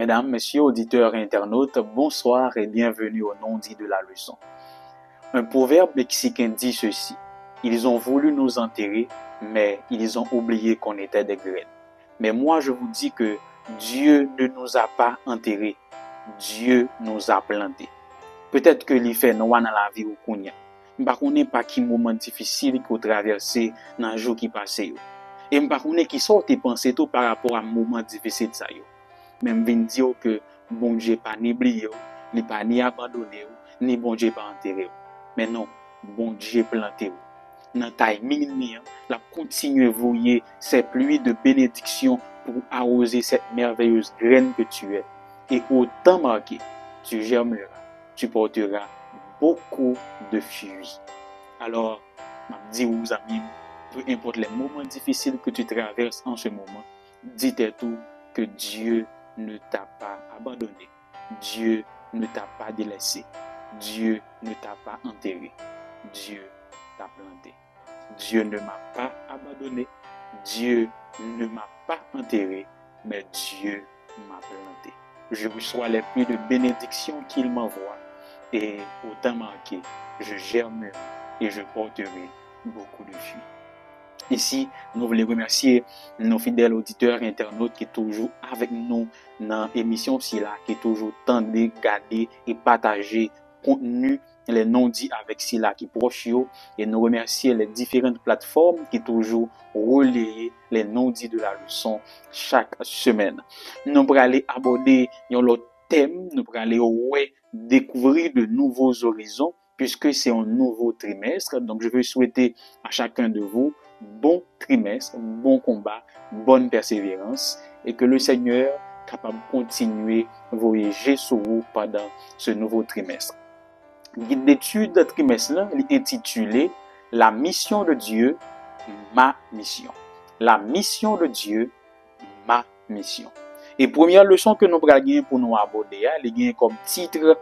Mesdames, messieurs, auditeurs et internautes, bonsoir et bienvenue au non-dit de la leçon. Un proverbe mexicain dit ceci: ils ont voulu nous enterrer, mais ils ont oublié qu'on était des graines. Mais moi, je vous dis que Dieu ne nous a pas enterrés, Dieu nous a plantés. Peut-être que l'y fait nous dans la vie ou kounya. M'pa connaît pas qui moment difficile qu'on traverser dans jour qui passé. Et m'pa connaît qui sorte penser tout par rapport à moment difficile ça yo. Même vinn dire que bon Dieu pas ni oublié, ni pas ni abandonné, ni bon Dieu pas enterré. Mais non, bon Dieu planté. Dans timing ni, la continue voyer ces pluies de bénédiction pour arroser cette merveilleuse graine que tu es. Et autant marqué, tu germeras, tu porteras beaucoup de fruits. Alors, je dis aux amis, peu importe les moments difficiles que tu traverses en ce moment, dis-toi tout que Dieu ne t'a pas abandonné. Dieu ne t'a pas délaissé. Dieu ne t'a pas enterré. Dieu t'a planté. Dieu ne m'a pas abandonné. Dieu ne m'a pas enterré, mais Dieu m'a planté. Je reçois les pluies de bénédiction qu'il m'envoie. Et autant marqué, je germerai et je porterai beaucoup de fruits. Ici, nous voulons remercier nos fidèles auditeurs et internautes qui sont toujours avec nous dans l'émission qui est toujours tendez, garder et partager contenu les non-dits avec Sila qui proche et nous remercier les différentes plateformes qui toujours relayer les non-dits de la leçon chaque semaine. Nous allons aller aborder un thème, nous allons aller découvrir de nouveaux horizons puisque c'est un nouveau trimestre. Donc je veux souhaiter à chacun de vous bon trimestre, bon combat, bonne persévérance et que le Seigneur capable de continuer à voyager sur vous pendant ce nouveau trimestre. Le guide d'études trimestre est intitulé La mission de Dieu, ma mission. La mission de Dieu, ma mission. Et première leçon que nous allons pour nous aborder, elle a comme titre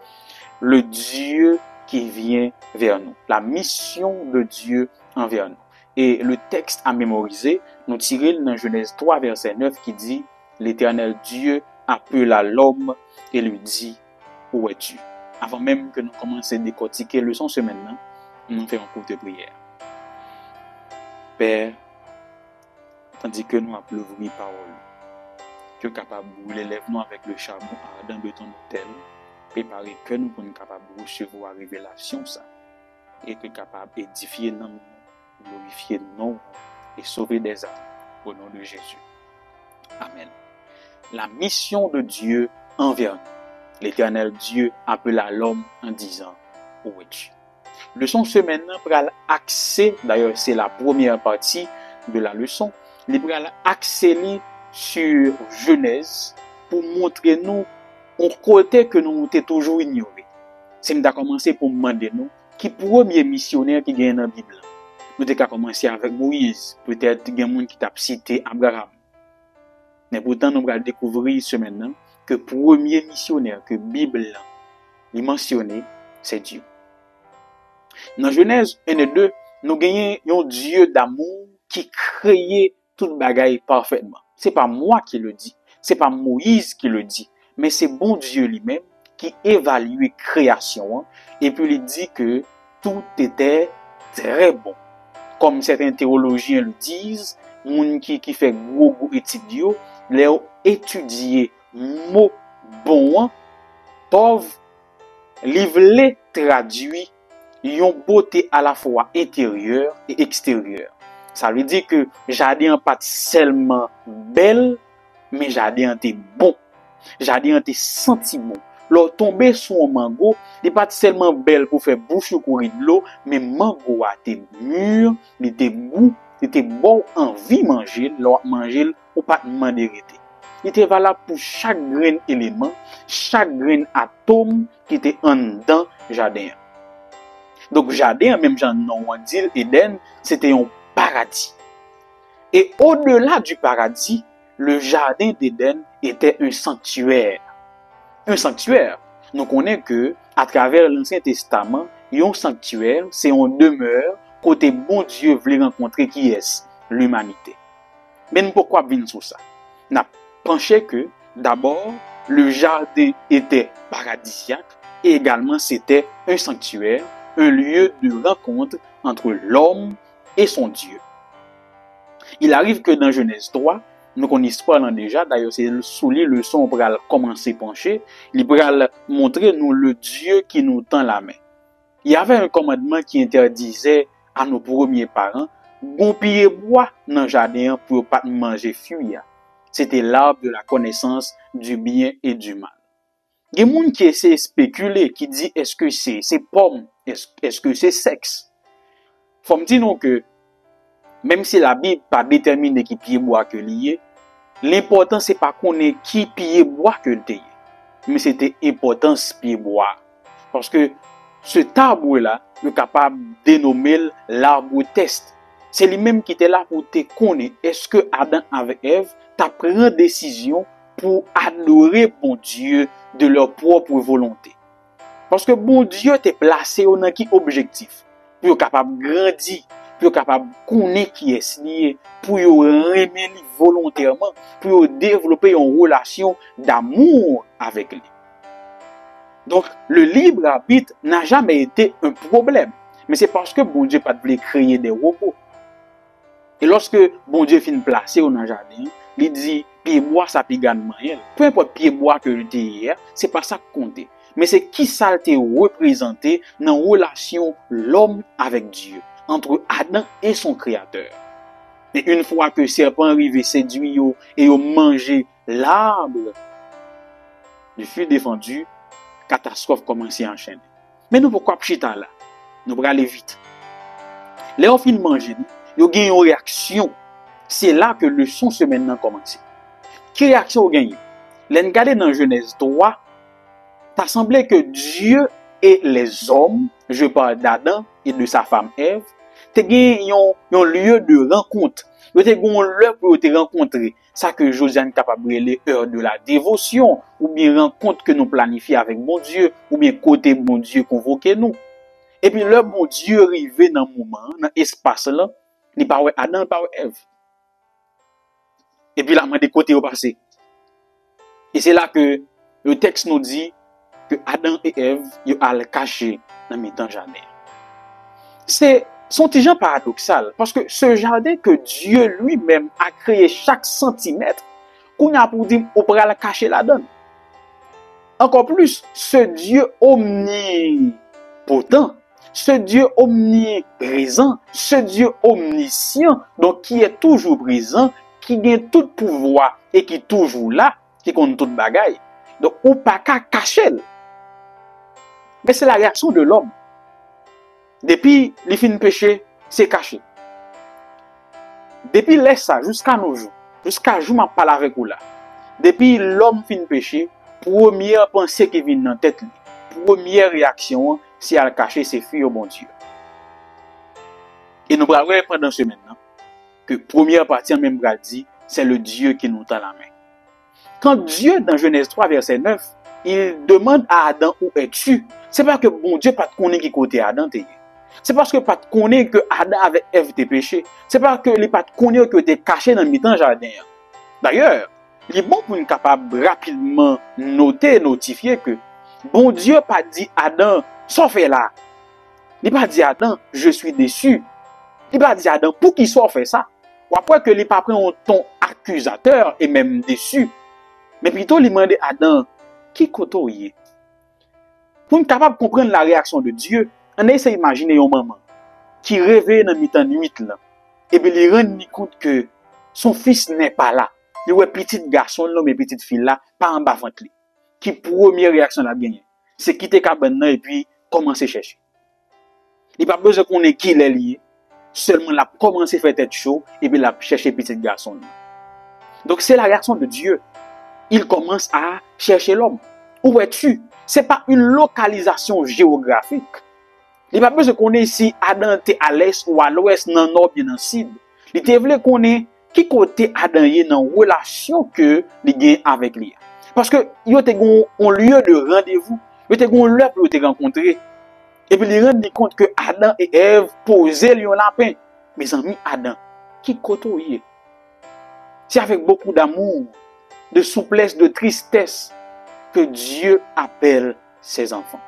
le Dieu qui vient vers nous. La mission de Dieu envers nous. Et le texte à mémoriser, nous tirons dans Genèse 3, verset 9 qui dit l'Éternel Dieu appela l'homme et lui dit où es-tu? Avant même que nous commencions à décortiquer le leçon ce maintenant, nous faisons un cours de prière. Père, tandis que nous appelons vos paroles, tu es capable de brûler les nous avec le charbon ardent de ton autel, préparer que nous pour nous capables de recevoir la révélation ça, et que capable d'édifier nos glorifier nos noms et sauver des âmes au nom de Jésus. Amen. La mission de Dieu envers nous. L'Éternel Dieu appela l'homme en disant où es-tu? Leçon semaine pour axer, d'ailleurs c'est la première partie de la leçon, il pour axer sur Genèse pour montrer nous un côté que nous avons toujours ignoré. C'est nous commencer pour demander nous qui premier missionnaire qui gagne dans la Bible. Nous avons commencé avec Moïse, peut-être qu'il y a des gens qui t'a cité Abraham. Mais pourtant, nous allons découvrir ce maintenant que le premier missionnaire que la Bible a mentionné, c'est Dieu. Dans Genèse 1 et 2, nous gagnons un Dieu d'amour qui crée toute bagaille parfaitement. Ce n'est pas moi qui le dis, ce n'est pas Moïse qui le dit, mais c'est bon Dieu lui-même qui évalue la création et puis il dit que tout était très bon. Comme certains théologiens le disent, moun qui fait gros études, les étudier mot bon, peuvent livrer traduit une beauté à la fois intérieure et extérieure. Ça veut dire que jardin pas seulement belle, mais jardin était bon. Jardin était senti bon. L'eau tomber sur un mango, il n'est pas seulement belle pour faire bouche ou courir de l'eau, mais mango a été mûr, il était goût, il était bon, envie manger, l'eau manger ou pas demander arrêter. Il était valable pour chaque grain élément, chaque grain atome qui était en dedans jardin. Donc jardin, même Jean non on dit Éden, c'était un paradis. Et au-delà du paradis, le jardin d'Éden était un sanctuaire. Un sanctuaire. Nous connaissons que, à travers l'Ancien Testament, un sanctuaire, c'est une demeure côté bon Dieu voulait rencontrer qui est l'humanité. Mais pourquoi venir sur ça? N'a penché que, d'abord, le jardin était paradisiaque et également c'était un sanctuaire, un lieu de rencontre entre l'homme et son Dieu. Il arrive que dans Genèse 3, nous connaissons déjà, d'ailleurs c'est sous les leçons on va commencer à pencher, il va montrer nous le Dieu qui nous tend la main. Il y avait un commandement qui interdisait à nos premiers parents gon pied bois dans le jardin pour pas manger fruit. C'était l'arbre de la connaissance du bien et du mal. Il y a des gens qui essaient de spéculer, qui disent est-ce que c'est pomme, est-ce que c'est sexe. Faut me dire non que même si la Bible pas déterminé qui pied bois que lié, l'important c'est pas qu'on ait qui pied bois que lié, mais c'était importance pied bois. Parce que ce arbre là, est capable de dénommer l'arbre test. C'est lui-même qui était là pour te connaître. Est-ce que Adam avec Ève t'a pris une décision pour adorer bon Dieu de leur propre volonté? Parce que bon Dieu t'a placé dans qui objectif? Pour être capable de grandir, pour être capable de connaître qui est lié, pour aimer volontairement, pour développer une relation d'amour avec lui. Donc, le libre arbitre n'a jamais été un problème. Mais c'est parce que bon Dieu pas voulu créer des robots. Et lorsque bon Dieu finit placer dans le jardin, il dit, pied bois ça pigane moyen. Peu importe pied bois que le hier, c'est pas ça qui compte. Mais c'est qui ça a été représenté dans la relation l'homme avec Dieu, entre Adam et son créateur. Et une fois que le serpent arrivé séduit et a mangé l'arbre du fut défendu, catastrophe commence à enchaîner. Mais nous pourquoi pchita là? Nous allons aller vite. Les enfants manger, ils ont une réaction. C'est là que le son se maintenant commence. Quelle réaction ont gagné? Les regarder dans Genèse 3, ça semblait que Dieu et les hommes, je parle d'Adam et de sa femme Ève, ils ont un lieu de rencontre. Ils ont un lieu pour te rencontrer. Ça que Josiane est capable de l'heure de la dévotion, ou bien rencontre que nous planifions avec bon Dieu, ou bien côté bon Dieu convoqué nous. Et puis le bon Dieu arrivé dans le moment, dans l'espace là, il pas Adam, il pas Ève. Et puis là, de côté au passé. Et c'est là que le texte nous dit que Adam et Ève, ils allaient cacher dans le jardin. C'est son petit genre paradoxal, parce que ce jardin que Dieu lui-même a créé chaque centimètre, qu'on a pour dire, on pourra le cacher là-dedans. Encore plus, ce Dieu omnipotent, ce Dieu omniprésent, ce Dieu omniscient, donc qui est toujours présent, qui gagne tout pouvoir et qui est toujours là, qui compte toute bagaille. Donc, on ne peut pas cacher. Mais c'est la réaction de l'homme. Depuis les fins de péché, c'est caché. Depuis laisse ça jusqu'à nos jours, jusqu'à jour je parle avec vous là. Depuis l'homme fin de péché, première pensée qui vient dans la tête, première réaction, c'est à le cacher, c'est fuir au bon Dieu. Et nous allons reprendre ce maintenant, que première partie en même dit, c'est le Dieu qui nous tend la main. Quand Dieu, dans Genèse 3, verset 9, il demande à Adam, où es-tu? C'est pas que bon Dieu pas te connaît qui côté Adam t'es. C'est parce que pas te connaît que Adam avec Ève t'es péché. C'est parce que il pas te connaît que t'es caché dans le mi-temps jardin. D'ailleurs, il est bon pour nous capable rapidement notifier que bon Dieu pas dit Adam, sauf là. Il pas dit Adam, je suis déçu. Il pas dit Adam, pour qu'il soit fait ça. Ou après que il pas pris un ton accusateur et même déçu. Mais plutôt il demande Adam, qui côtoie? Pour nous capable de comprendre la réaction de Dieu, on essaie d'imaginer une maman qui rêvait dans le mi-temps nuit là. Et puis il rend compte que son fils n'est pas là. Il voit petit garçon là, mais petite fille là, pas en bas ventre. Qui première réaction la gagné? C'est quitter cabane et puis commencer à chercher. Il n'a pas besoin qu'on ait qui est lié. Seulement la commencer à faire tête chaud et puis la chercher petit garçon là. Donc c'est la réaction de Dieu. Il commence à chercher l'homme. Où es-tu? Ce n'est pas une localisation géographique. Il n'y a pas besoin qu'on ait ici Adam est à l'est ou à l'ouest, dans le nord, bien dans le sud. Il te voulait qu'on ait qui côté Adam est dans la relation que il gagne avec lui. Parce que il y a un lieu de rendez-vous, il y a un lieu pour te rencontrer. Et puis il rend compte que Adam et Ève posaient le lapin. Mes amis, Adam, qui côtoie? C'est avec beaucoup d'amour, de souplesse, de tristesse, que Dieu appelle ses enfants.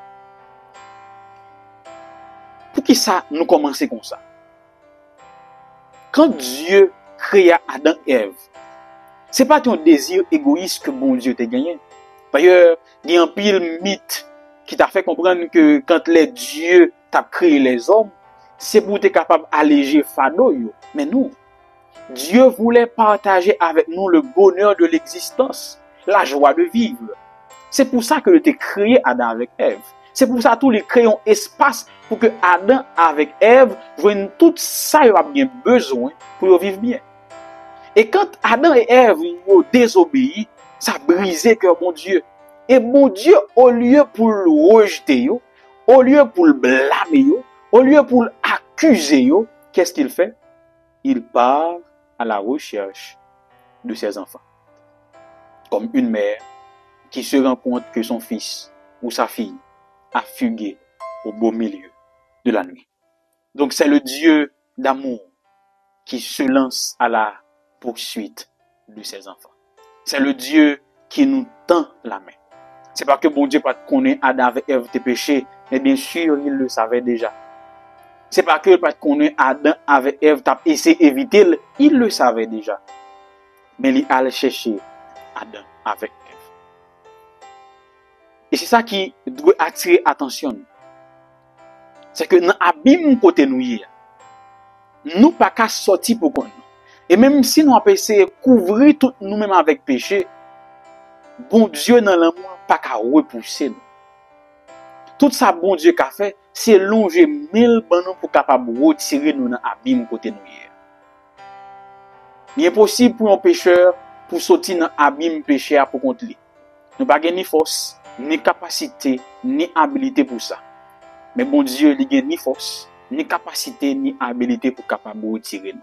Pour qui ça nous commencer comme ça? Quand Dieu créa Adam et Ève, c'est pas ton désir égoïste que bon Dieu t'a gagné. D'ailleurs, il y a un pile mythe qui t'a fait comprendre que quand les dieux t'a créé les hommes, c'est pour être capable d'alléger fado yo. Mais nous, Dieu voulait partager avec nous le bonheur de l'existence, la joie de vivre. C'est pour ça que tu as créé Adam avec Ève. C'est pour ça que tous les créons espace pour que Adam avec Ève joignent tout ça qu'ils ont bien besoin pour vivre bien. Et quand Adam et Ève ont désobéi, ça brisait cœur bon Dieu. Et bon Dieu, au lieu pour le rejeter, au lieu pour le blâmer, au lieu pour l'accuser, qu'est-ce qu'il fait? Il part à la recherche de ses enfants. Comme une mère qui se rend compte que son fils ou sa fille a fugué au beau milieu de la nuit. Donc c'est le Dieu d'amour qui se lance à la poursuite de ses enfants. C'est le Dieu qui nous tend la main. C'est pas que bon Dieu pas connaît Adam avec Ève tes péchés, mais bien sûr il le savait déjà. C'est pas que pas connaît Adam avec Ève t'a essayé d'éviter, il le savait déjà. Mais il allait chercher Adam avec Ève. Et c'est ça qui doit attirer attention. C'est que dans l'abîme côté nous pas qu'à sortir pour qu'on. Et même si nous avons essayé de couvrir tout nous-mêmes avec péché, bon Dieu dans l'amour pas qu'à repousser nous. Tout ça bon Dieu qu'a fait, c'est longer 1000 banons pour capable retirer nous dans l'abîme côté nous. Il est impossible pour un pécheur pour sortir dans l'abîme péché pour contre lui. Nous pas ni force, ni capacité, ni habilité pour ça. Mais bon Dieu, il n'a ni force, ni capacité, ni habilité pour capable retirer nous.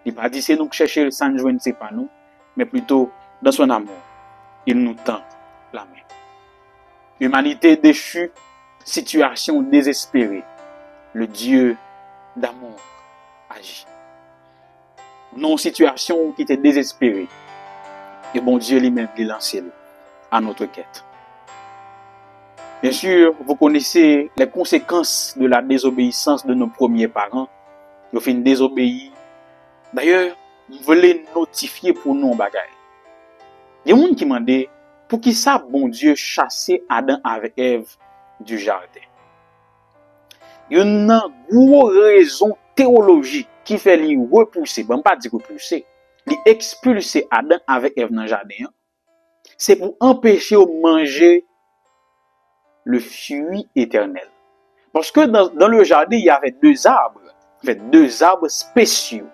Il n'a pas dit c'est nous qui cherchons sans joindre, c'est pas nous, mais plutôt dans son amour, il nous tend la main. Humanité déchue, situation désespérée, le Dieu d'amour agit. Non, situation qui était désespérée, et bon Dieu lui-même l'a lancé à notre quête. Bien sûr, vous connaissez les conséquences de la désobéissance de nos premiers parents. Ils ont fait une désobéissance. D'ailleurs, ils voulaient notifier pour nous un bagage. Il y a des gens qui m'ont dit, pour qui ça, bon Dieu, chasser Adam avec Ève du jardin. Il y a une grosse raison théologique qui fait les repousser, bon, pas dire repousser, les expulser Adam avec Ève dans le jardin. C'est pour empêcher de manger le fruit éternel. Parce que dans le jardin, il y avait deux arbres. En fait, deux arbres spéciaux.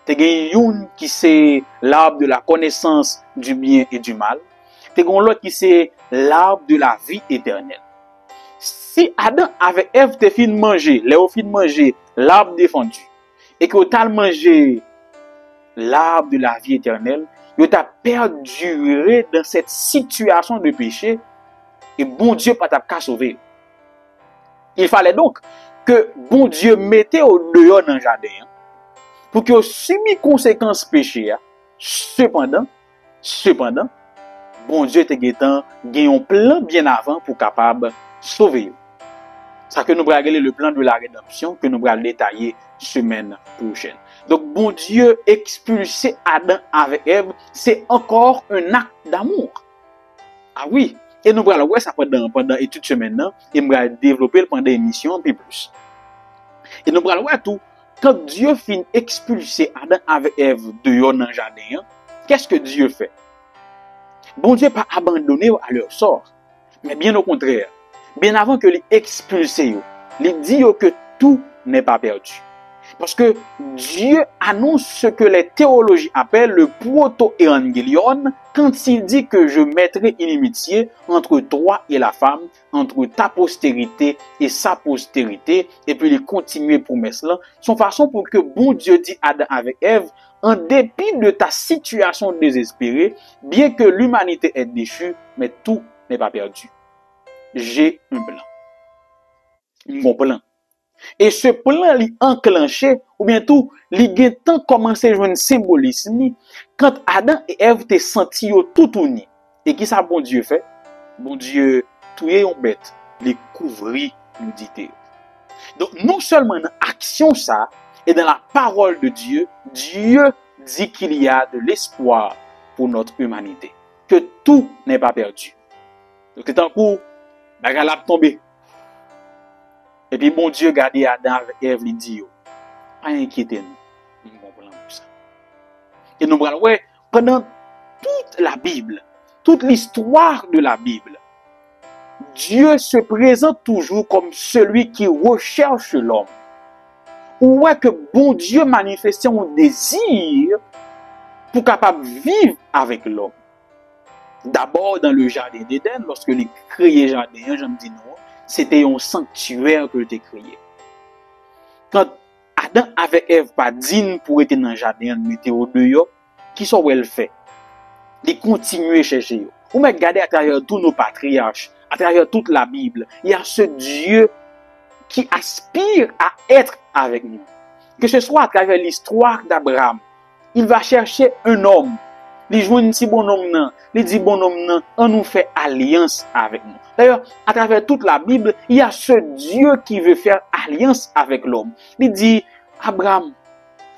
Il y a un qui c'est l'arbre de la connaissance du bien et du mal. Il y a l'autre qui c'est l'arbre de la vie éternelle. Si Adam avec Ève te fin manger, les fin manger l'arbre défendu, et que tu as mangé l'arbre de la vie éternelle, tu as perduré dans cette situation de péché, et bon Dieu pas t'a sauver. Il fallait donc que bon Dieu mette au dehors dans le jardin pour que subit conséquences péché. Cependant, bon Dieu te gagne un plan bien avant pour capable sauver. Ça que nous allons regarder le plan de la rédemption que nous allons détailler semaine prochaine. Donc bon Dieu expulser Adam avec Ève, c'est encore un acte d'amour. Ah oui. Et nous allons voir ça pendant étude semaine et nous allons développer pendant l'émission puis plus. Et nous allons voir tout. Quand Dieu finit expulser Adam avec Ève dehors dans le jardin, qu'est-ce que Dieu fait? Bon Dieu pas abandonné à leur sort, mais bien au contraire. Bien avant que les expulser, il dit que tout n'est pas perdu. Parce que Dieu annonce ce que les théologiens appellent le proto-évangélion quand il dit que je mettrai inimitié entre toi et la femme, entre ta postérité et sa postérité, et puis il continue promesse là, son façon pour que bon Dieu dit Adam avec Ève, en dépit de ta situation désespérée, bien que l'humanité est déchue, mais tout n'est pas perdu. J'ai un plan. Mon plan. Et ce plan li enclenché, ou bien tout, li gen tant commencé à jouer un symbolisme, quand Adam et Ève te senti tout unis. Et qui ça bon Dieu fait? bon Dieu, tuer une bête, les couvrir nudité. Donc, non seulement dans l'action ça, et dans la parole de Dieu, Dieu dit qu'il y a de l'espoir pour notre humanité. Que tout n'est pas perdu. Donc, c'est un coup, bagarre l'a tombé. Et puis, bon Dieu, gardez Adam avec Ève, il dit, pas inquiétez-nous. Nous comprenons ça. Et nous voyons, ouais, pendant toute la Bible, toute l'histoire de la Bible, Dieu se présente toujours comme celui qui recherche l'homme. Ou ouais que bon Dieu manifestait un désir pour capable vivre avec l'homme. D'abord dans le jardin d'Éden, lorsque il créé le jardin, je me dis non, c'était un sanctuaire que il créé. Quand Adam avec Ève pas digne pour être dans le jardin, mettre au dehors, qui sont où elle fait? Il continue à chercher. Ou même regarder à travers tous nos patriarches, à travers toute la Bible, il y a ce Dieu qui aspire à être avec nous. Que ce soit à travers l'histoire d'Abraham, il va chercher un homme. Il joue un petit bonhomme, il dit bonhomme, on nous fait alliance avec nous. D'ailleurs, à travers toute la Bible, il y a ce Dieu qui veut faire alliance avec l'homme. Il dit, Abraham,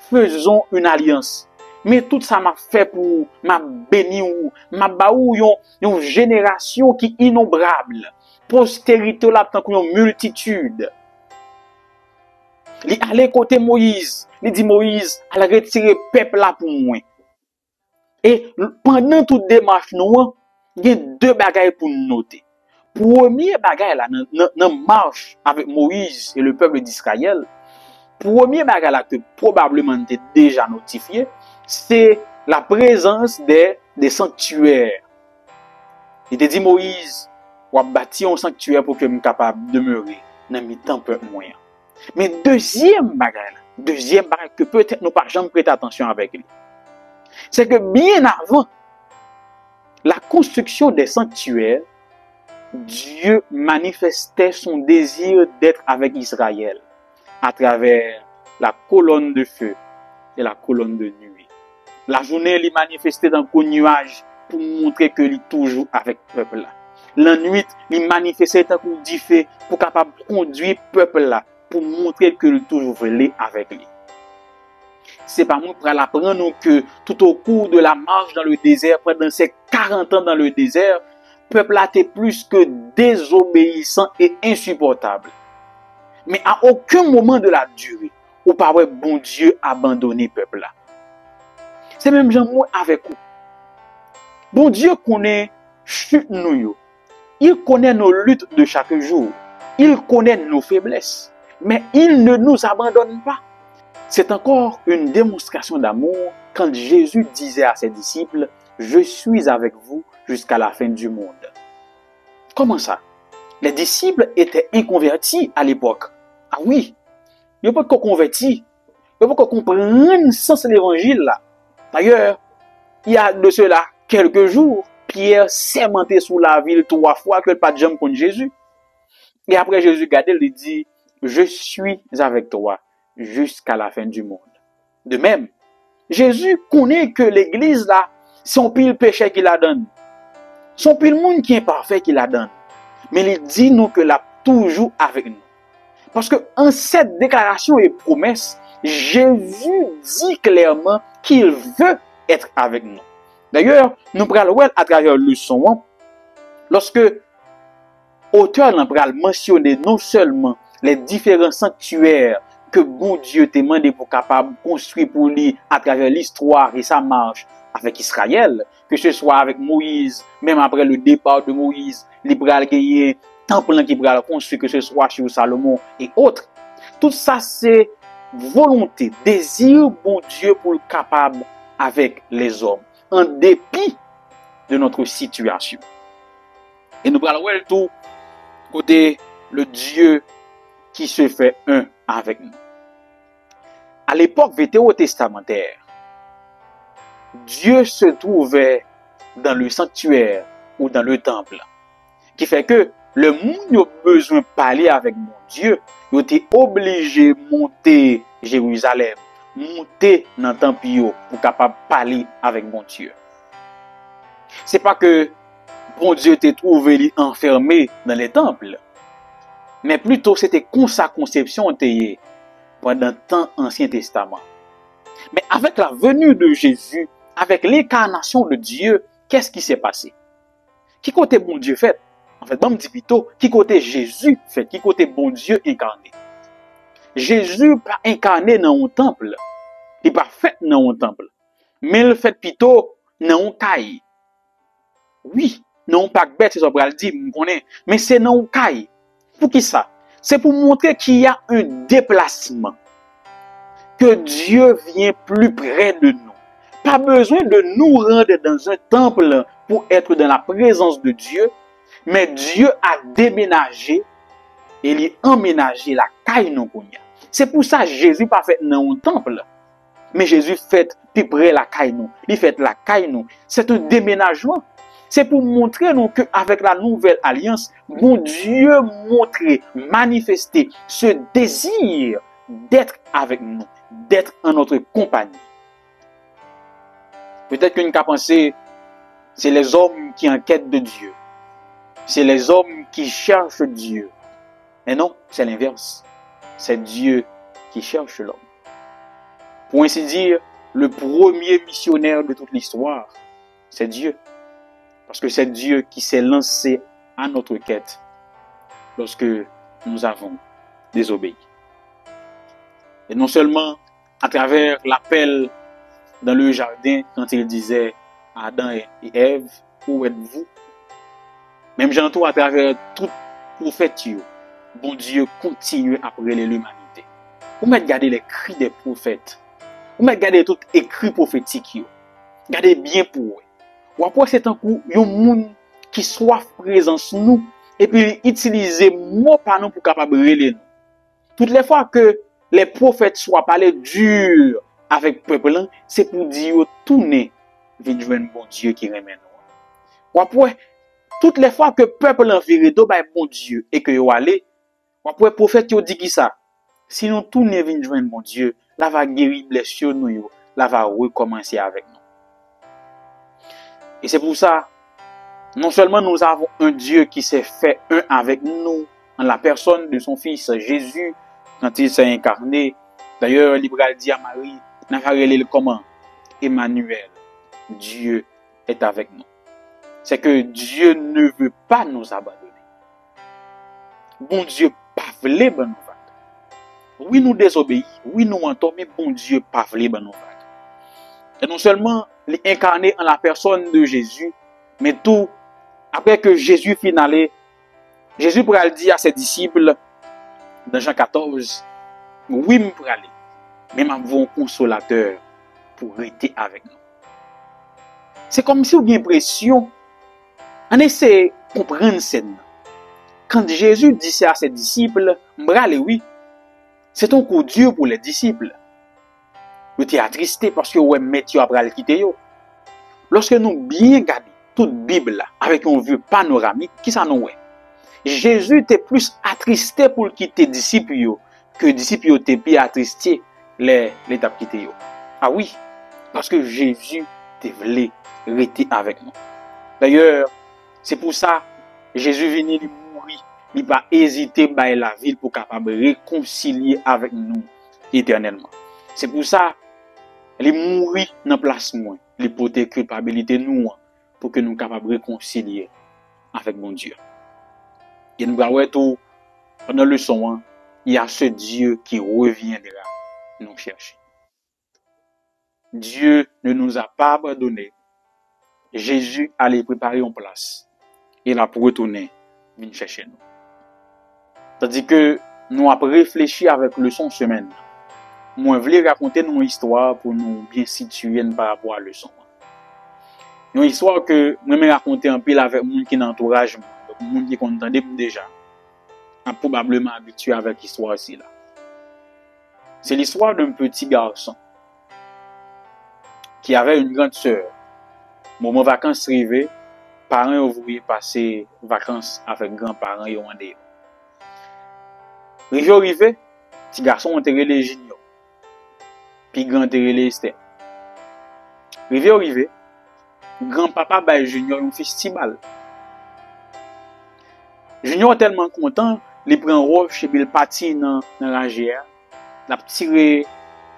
faisons une alliance. Mais tout ça m'a fait pour m'a béni ou m'a baou une génération qui est innombrable. Postérité là tant qu'une multitude. Il allait côté Moïse. Il dit Moïse, elle retirer peuple là pour moi. Et pendant toute démarche nous, il y a deux bagailles pour nous noter. Premier bagaille là dans marche avec Moïse et le peuple d'Israël. Premier bagaille là que probablement t'es déjà notifié, c'est la présence des sanctuaires. Il te dit Moïse, on a bâti un sanctuaire pour que je sois capable de demeurer dans mes temps peu moyen. Mais deuxième bagaille que peut-être nous pas jamais prêter attention avec lui, c'est que bien avant la construction des sanctuaires, Dieu manifestait son désir d'être avec Israël à travers la colonne de feu et la colonne de nuit. La journée, il manifestait dans un nuage pour montrer que il est toujours avec le peuple là. La nuit, il manifestait dans un feu pour capable conduire le peuple là, pour montrer que il est toujours velé avec lui. C'est pas moi pour apprendre que tout au cours de la marche dans le désert, pendant ces 40 ans dans le désert, le peuple là était plus que désobéissant et insupportable. Mais à aucun moment de la durée, ou pas bon Dieu abandonner le peuple là. C'est même genre avec vous. Bon Dieu connaît chute nous. Il connaît nos luttes de chaque jour. Il connaît nos faiblesses. Mais il ne nous abandonne pas. C'est encore une démonstration d'amour quand Jésus disait à ses disciples, « Je suis avec vous jusqu'à la fin du monde. » Comment ça? Les disciples étaient inconvertis à l'époque. Ah oui, il n'y a pas de convertis. Il n'y a pas de comprendre sens l'évangile là. D'ailleurs, il y a de cela quelques jours, Pierre s'est monté sous la ville 3 fois que le pas de jambe contre Jésus. Et après Jésus regardait, il dit, je suis avec toi jusqu'à la fin du monde. De même, Jésus connaît que l'église là, son pile péché qu'il la donne. Son pile monde qui est parfait qu'il la donne. Mais il dit nous que là toujours avec nous. Parce que en cette déclaration et promesse, Jésus dit clairement qu'il veut être avec nous. D'ailleurs, nous prenons à travers le son, lorsque l'auteur n'a mentionné non seulement les différents sanctuaires que bon Dieu t'a demandé pour capable construire pour lui à travers l'histoire et sa marche avec Israël, que ce soit avec Moïse, même après le départ de Moïse, il va gagner temple qui va construire, que ce soit chez Salomon et autres. Tout ça, c'est volonté, désir bon Dieu pour le capable avec les hommes, en dépit de notre situation. Et nous allons voir tout côté le Dieu qui se fait un avec nous. À l'époque vétérotestamentaire, Dieu se trouvait dans le sanctuaire ou dans le temple, qui fait que le monde a besoin de parler avec mon Dieu, il était obligé de monter Jérusalem, monter dans le temple pour capable parler avec mon Dieu. C'est pas que bon Dieu te trouvé enfermé dans les temples. Mais plutôt, c'était comme sa conception était pendant le temps Ancien Testament. Mais avec la venue de Jésus, avec l'incarnation de Dieu, qu'est-ce qui s'est passé? Qui côté bon Dieu fait? En fait, bon, me dit plutôt, qui côté Jésus fait? Qui côté bon Dieu incarné? Jésus pas incarné dans un temple. Il pas fait dans un temple. Mais le fait plutôt dans un caille. Oui, non pas bête, c'est ça pour le dire, me connais. Mais c'est dans un caille. Pour qui ça? C'est pour montrer qu'il y a un déplacement. Que Dieu vient plus près de nous. Pas besoin de nous rendre dans un temple pour être dans la présence de Dieu, mais Dieu a déménagé et il a emménagé la caille non konya. C'est pour ça que Jésus pas fait dans un temple, mais Jésus fait plus près la caille nous. Il fait la caille nous. C'est un déménagement. C'est pour montrer nous qu'avec la nouvelle alliance, bon Dieu montrer, manifester ce désir d'être avec nous, d'être en notre compagnie. Peut-être qu'une qu'a pensé, c'est les hommes qui enquêtent de Dieu. C'est les hommes qui cherchent Dieu. Mais non, c'est l'inverse. C'est Dieu qui cherche l'homme. Pour ainsi dire, le premier missionnaire de toute l'histoire, c'est Dieu. Parce que c'est Dieu qui s'est lancé à notre quête lorsque nous avons désobéi. Et non seulement à travers l'appel dans le jardin, quand il disait à Adam et Ève, où êtes-vous? Même j'entends à travers tout prophète, bon Dieu continue à appeler l'humanité. Vous mettez garder les cris des prophètes. Vous mettez garder tout écrit prophétique. Gardez bien pour eux. Ou après c'est un coup, il y a un monde qui soit présence nous et puis utiliser mot par nous pour capable relayer nous. Toutes les fois que les prophètes soient parlé dur avec le peuple, c'est pour dire tourner vers un bon Dieu qui remet nous. Ou après, toutes les fois que le peuple en vérité bah bon Dieu et que yo allé, ou après prophète yo dit qui ça? Si nous tourner vers un bon Dieu, là va guérir blessure nous, là va recommencer avec nous. Et c'est pour ça, non seulement nous avons un Dieu qui s'est fait un avec nous, en la personne de son Fils Jésus, quand il s'est incarné. D'ailleurs, l'Ibrahim dit à Marie, n'a pas relé comment? Emmanuel, Dieu est avec nous. C'est que Dieu ne veut pas nous abandonner. Bon Dieu pas voulu ben nous. Oui, nous désobéissons, oui, nous mentons, mais bon Dieu pas voulu ben nous. Et non seulement l'incarné en la personne de Jésus, mais tout, après que Jésus finalé, Jésus pourra le dire à ses disciples, dans Jean 14, oui, je pourrais aller, mais je veux un consolateur pour rester avec nous. C'est comme si vous avez l'impression, on essaie de comprendre cette. Quand Jésus dit ça à ses disciples, je pourrais aller, oui, c'est un coup dur pour les disciples. Vous êtes attristé parce que vous mettez après le quitter. Lorsque nous bien regardons toute Bible là, avec un vieux panoramique, qui ça nous est? Jésus était plus attristé pour quitter les disciples que les disciples étaient plus attristés l'étape quitter. Ah oui, parce que Jésus voulait rester avec nous. D'ailleurs, c'est pour ça Jésus venu mourir, il n'a pas hésité à la ville pour capable réconcilier avec nous éternellement. C'est pour ça il mourir dans place moi, il porter culpabilité nous pour que nous capables de réconcilier avec mon Dieu. Et nous voyons tout pendant le leçon, il y a ce Dieu qui reviendra nous chercher. Dieu ne nous a pas abandonnés. Jésus allait préparer une place. Il a pour retourner venir chercher nous. Tandis que nous avons réfléchi avec le leçon semaine. Moi, je voulais raconter une histoire pour nous bien situer par rapport à la leçon. Une histoire que moi je raconter un peu avec les gens qui n'entourage moi, donc les gens qui connaissent déjà, sont probablement habitués avec l'histoire ici là. C'est l'histoire d'un petit garçon qui avait une grande sœur. Moment vacances arrivées, parents voulaient passer vacances avec grands-parents et on dit. Arrivé, petit garçon enterré les juniors. Puis grand enterré les Esther. Arrivé, grand-papa bail junior un festival. Junior tellement content, il prend roche et puis il partit dans la RGR. Il a tiré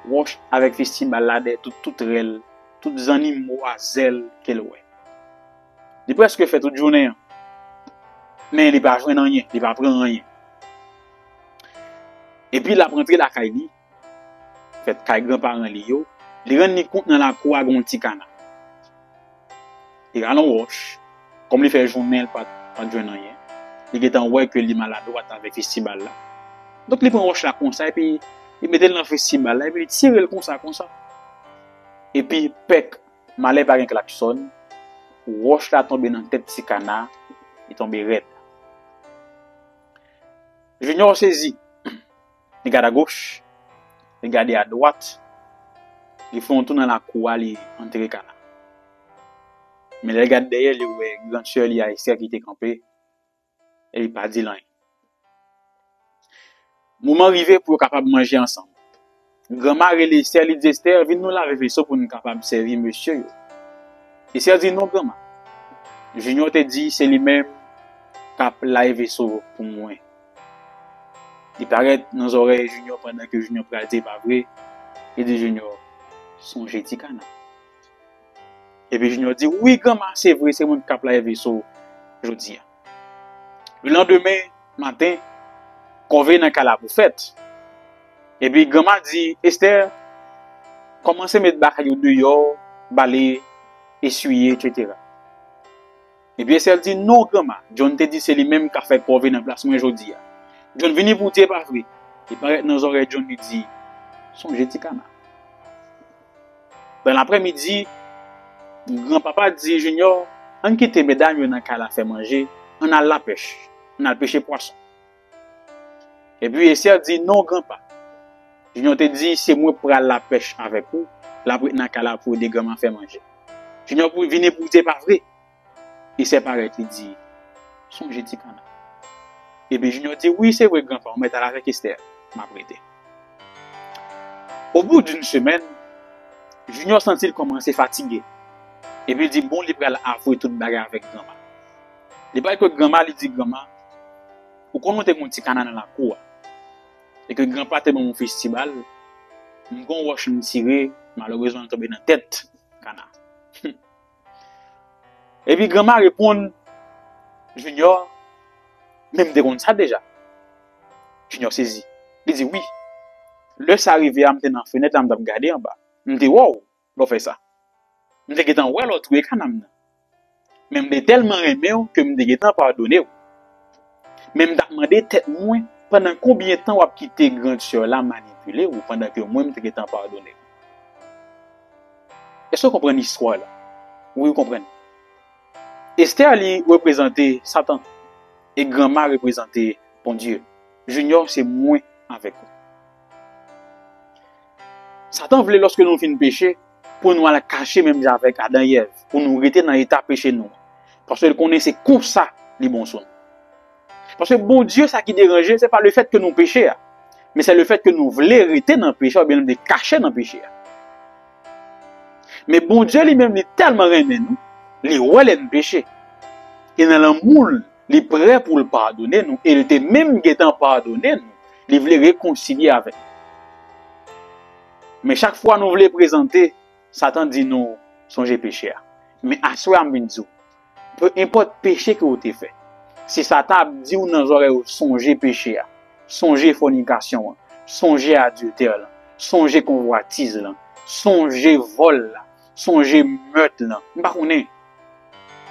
roche avec festival là, tout réel, tous les animaux à zèle qu'elle ouais. Il presque fait toute journée. Mais il n'a pas joué rien, il n'a pas pris rien. Et puis il a rentré la caille, fait caille grand-parent Lio, il rend compte dans la cour à un petit canard. Il a roche, comme il fait journée, il pas joué rien. Il est en ouais que il est maladroit avec festival là. Donc il prend roche là comme ça et puis il met dans le festival là et puis il tire le comme ça. Et puis pec malais par un klaxon, roche là tombe dans tête petit canard, il tombe raide. Junior saisi. Il regarde à gauche, il regarde à droite, il fait un tour dans la cour, il entre le canard. Mais il regarde derrière, il voit grand soeur, il y a Esther qui était campé, et il pas dit rien. Moment arrivé pour capable manger ensemble. Grand-mère et Esther, il dit Esther, viens nous laver vaisseau pour nous capable servir monsieur. Esther dit non, grand-mère. Junior te dit, c'est lui-même qui a lavé vaisseau pour moi. Il paraît dans les oreilles Junior pendant que Junior pratique pas vrai. Il dit Junior, son petit canard. Et puis Junior dit oui grand-mère, c'est vrai, c'est moi qui a lavé vaisseau aujourd'hui. Le lendemain matin, qu'on vient dans la fête. Et puis grand-mère dit Esther, commencez à mettre bagaille dehors, balayer, essuyer, etc. Et puis Esther dit non grand-mère, John te dit c'est lui-même qui a fait qu'on vienne en place moi aujourd'hui. John vini pour dire pas vrai. Il paraît dans les oreilles John lui dit son petit canard. Dans l'après-midi, grand-papa dit Junior, on quitte mesdames dans la fait manger, on a la pêche. On a pêché poisson. Et puis Esther dit non grand-papa. Junior te dit c'est moi pour aller la pêche avec vous, la pour dans la pour des grands faire manger. Junior pour venir pour dire pas vrai. Et c'est pareil, il dit son petit canard. Et puis Junior dit oui c'est vrai grand-papa, on met avec Esther, m'a prêté. Au bout d'une semaine, Junior sentit commencer fatigué. Et puis il dit bon il va avouer toute bagarre avec grand-mère. Il va que grand-mère lui dit grand-mère, ou quand on était mon petit canard dans la cour et que grand-papa était dans mon festival, on va me tirer, malheureusement tomber dans la tête canard. Et puis grand-mère répond Junior, même de ça déjà. Junior saisi. Il dit oui. Le ça arrivé à me dans la fenêtre, à me regarder en bas. Je me dis wow, l'on fait ça. Je me dis que dans ouais l'autre canam. Même de tellement aimé que me dis que pardonner. Même d'a demandé tête moins pendant combien de temps on quitter grande sœur là manipuler ou pendant que moi me dis que pardonner. Est-ce que vous comprenez l'histoire là? Oui, vous comprenez. Esther ali représentait Satan et grand-mère représentait bon Dieu. Junior c'est moins avec vous. Satan voulait lorsque nous finissons péché pour nous aller cacher même avec Adam et Ève, pour nous rester dans l'état péché nous. Parce que connaissait comme ça les bons sons. Parce que bon Dieu ça qui dérangeait c'est pas le fait que nous péchons, mais c'est le fait que nous voulons rester dans le péché ou bien nous cacher dans le péché. Mais bon Dieu lui-même est tellement aimé nous, il voulait nous pécher. Et dans l'amour, il est prêt pour le pardonner nous et il était même guettant pardonner nous, il voulait réconcilier avec nous. Mais chaque fois nous voulons présenter, Satan dit nous, songez péché. Mais à ce moment-là, peu importe péché que vous avez fait, si Satan dit ou dans oreilles songez péché, songez fornication, songez adultère, songez convoitise, songez vol, songez meurtre, pas connaît.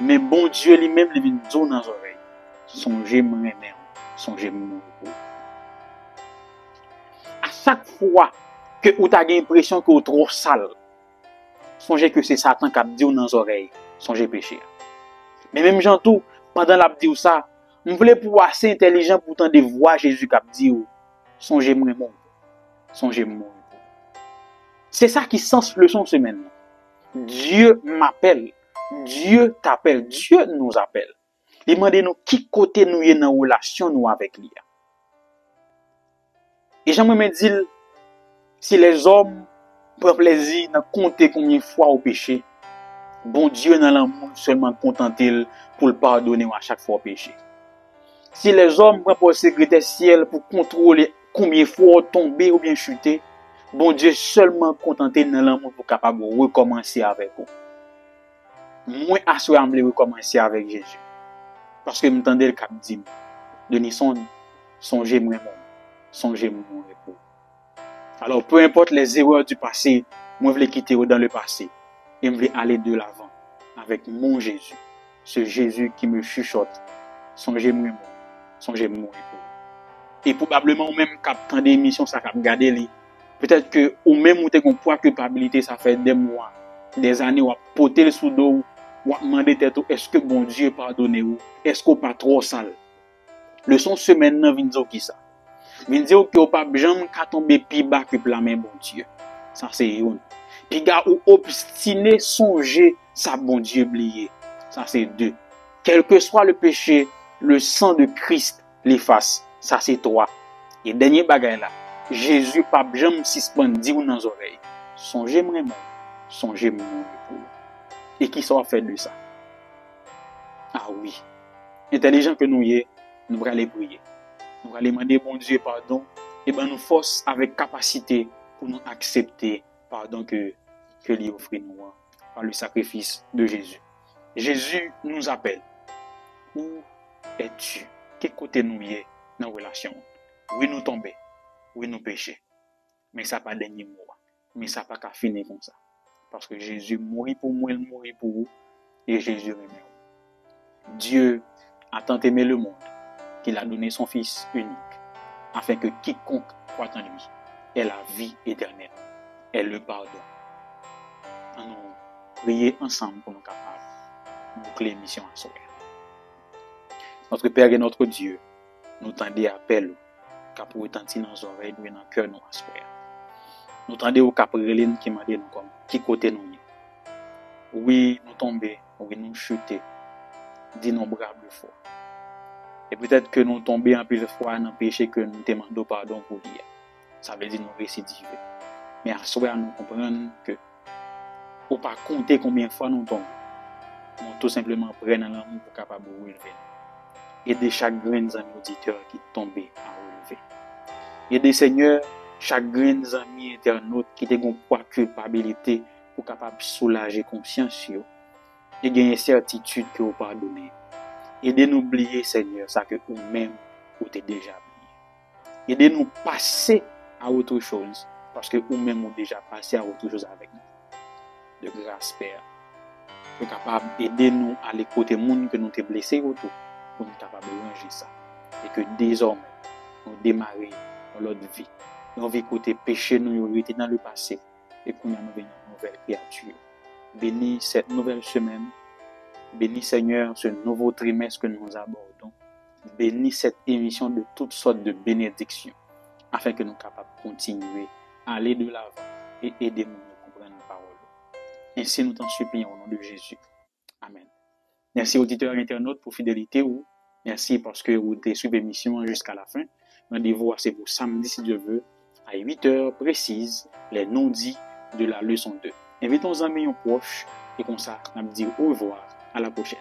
Mais bon Dieu lui-même lui vient dire dans oreilles, songez moi-même, songez moi. À chaque fois que vous avez l'impression que vous êtes trop sale, songez que c'est Satan qui a dit dans les oreilles, songez péché. Mais même gens tout, pendant la dit ça, vous voulez pouvoir assez intelligent pour entendre des voix Jésus qui a dit, songez moi, songez moi. C'est ça qui sens leçon semaine. Dieu m'appelle, Dieu t'appelle, Dieu nous appelle. Il demande nous qui côté nous est dans relation nous avec lui. Et j'aimerais me dire, si les hommes prennent plaisir à compter combien de fois au péché, bon Dieu dans l'amour seulement contenté pour le pardonner à chaque fois au péché. Si les hommes prennent pour secrétaire ciel pour contrôler combien fois tomber ou bien chuter, bon Dieu seulement contenté dans l'amour pour capable de recommencer avec vous. Moi, assuré, je vais recommencer avec Jésus. Parce que je m'entendais le cap dit, de songez-moi, songez-moi pour. Alors, peu importe les erreurs du passé, moi, je vais quitter dans le passé. Et je vais aller de l'avant avec mon Jésus. Ce Jésus qui me chuchote. Songez-moi, songez-moi pour. Et probablement, ou même quand tant d'émissions, ça cap garder les. Peut-être que, ou même, ou t'es qu'on poids culpabilité, ça fait des mois, des années, ou à poter le sous dos, ou à demander tête, est-ce que bon Dieu pardonne ou? Est-ce qu'on pas trop sale? Le son semaine, nan vin dire qui ça? Vin dire que ou pas jamais qu'à tomber pi bas que la main bon Dieu. Ça c'est une. Puis gars ou obstiné songer ça bon Dieu oublié. Ça c'est deux. Quel que soit le péché, le sang de Christ l'efface. Ça c'est trois. Et dernier bagay là, Jésus pas jamais suspend dire dans les oreilles. Songez-moi, songez-moi pour. Et qui soit fait de ça? Ah oui. Intelligent que nous y est, nous allons aller prier. Nous allons demander bon Dieu pardon et ben nous force avec capacité pour nous accepter pardon que lui offre nous par le sacrifice de Jésus. Jésus nous appelle. Où es-tu? Quel côté nous y est dans la relation? Oui nous tomber, oui nous pécher. Mais ça pas dernier mot. Mais ça pas qu'à finir comme ça. Parce que Jésus mourit pour moi, il mourit pour vous et Jésus remet. Dieu a tant aimé le monde qu'il a donné son Fils unique, afin que quiconque croit en lui ait la vie éternelle et le pardon. Nous prions ensemble pour nous capables de boucler l'émission à soi. Notre Père et notre Dieu, nous tendez appel qu'à pour retentir dans nos oreilles, dans nos cœurs, nous à soi. Nous tendez au caprelin qui m'a dit nous comme qui côté nous. Oui, nous tomber, oui, nous chuter d'innombrables fois. Et peut-être que nous tombons en plusieurs fois dans le péché que nous demandons pardon pour lui. Ça veut dire nous récidiver. Mais à ce moment, nous comprenons que on pas compter combien de fois nous tombons. Nous tout simplement prendre l'amour pour capable de relever. Aider chaque grain d'amis auditeurs qui tombent à relever. Aider Seigneur chaque grain d'amis internautes qui te gon poids culpabilité pour capable soulager conscience et gagner certitude que vous pardonnez. Aidez-nous oublier, Seigneur, ça que vous-même, vous êtes déjà oublié. Aidez-nous passer à autre chose, parce que vous-même, vous déjà passé à autre chose avec nous. De grâce, Père. Vous êtes capable d'aider-nous à l'écouter les gens que nous avons blessés autour, pour nous capables de ranger ça. Et que désormais, nous démarrer dans notre vie. Nous avons écouté péché, nous avons été dans le passé, et que nous avons une nouvelle créature. Bénis cette nouvelle semaine. Bénis Seigneur ce nouveau trimestre que nous abordons. Bénis cette émission de toutes sortes de bénédictions afin que nous soyons capables de continuer à aller de l'avant et aider-nous à comprendre nos paroles. Ainsi nous t'en supplions au nom de Jésus. Amen. Merci auditeurs et internautes pour fidélité. Merci parce que vous avez suivi l'émission jusqu'à la fin. Rendez-vous c'est pour samedi si Dieu veut à 8h précises les non-dits de la leçon 2. Invitons nos amis et proches et comme ça, on va dire au revoir. À la prochaine.